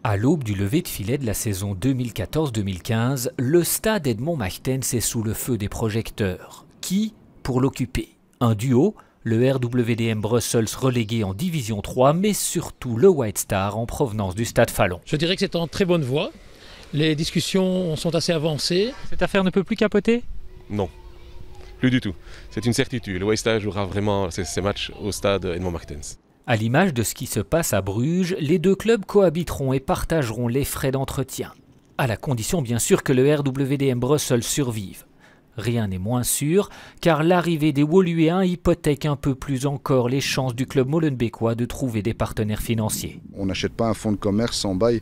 À l'aube du lever de filet de la saison 2014-2015, le stade Edmond Martens est sous le feu des projecteurs. Qui pour l'occuper? Un duo, le RWDM Brussels relégué en Division 3, mais surtout le White Star en provenance du stade Fallon. Je dirais que c'est en très bonne voie. Les discussions sont assez avancées. Cette affaire ne peut plus capoter? Non, plus du tout. C'est une certitude. Le White Star jouera vraiment ses matchs au stade Edmond Martens. À l'image de ce qui se passe à Bruges, les deux clubs cohabiteront et partageront les frais d'entretien. À la condition bien sûr que le RWDM Brussels survive. Rien n'est moins sûr, car l'arrivée des Woluvéens hypothèque un peu plus encore les chances du club molenbeekois de trouver des partenaires financiers. On n'achète pas un fonds de commerce sans bail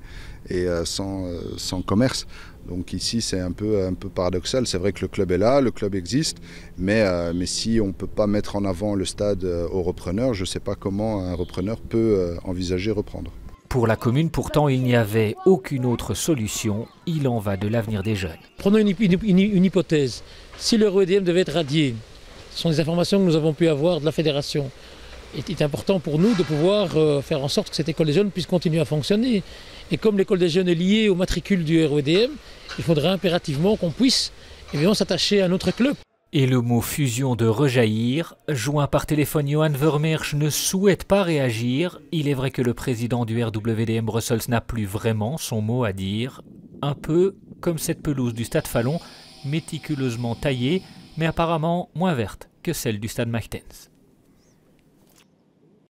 et sans commerce. Donc ici c'est un peu paradoxal. C'est vrai que le club est là, le club existe, mais si on ne peut pas mettre en avant le stade au repreneur, je ne sais pas comment un repreneur peut envisager reprendre. Pour la commune, pourtant, il n'y avait aucune autre solution. Il en va de l'avenir des jeunes. Prenons une hypothèse. Si le RWDM devait être radié, ce sont des informations que nous avons pu avoir de la fédération. Il est important pour nous de pouvoir faire en sorte que cette école des jeunes puisse continuer à fonctionner. Et comme l'école des jeunes est liée au matricule du RWDM, il faudrait impérativement qu'on puisse évidemment s'attacher à un autre club. Et le mot fusion de rejaillir, joint par téléphone, Johan Vermeersch ne souhaite pas réagir. Il est vrai que le président du RWDM Brussels n'a plus vraiment son mot à dire. Un peu comme cette pelouse du stade Fallon, méticuleusement taillée, mais apparemment moins verte que celle du stade Martens.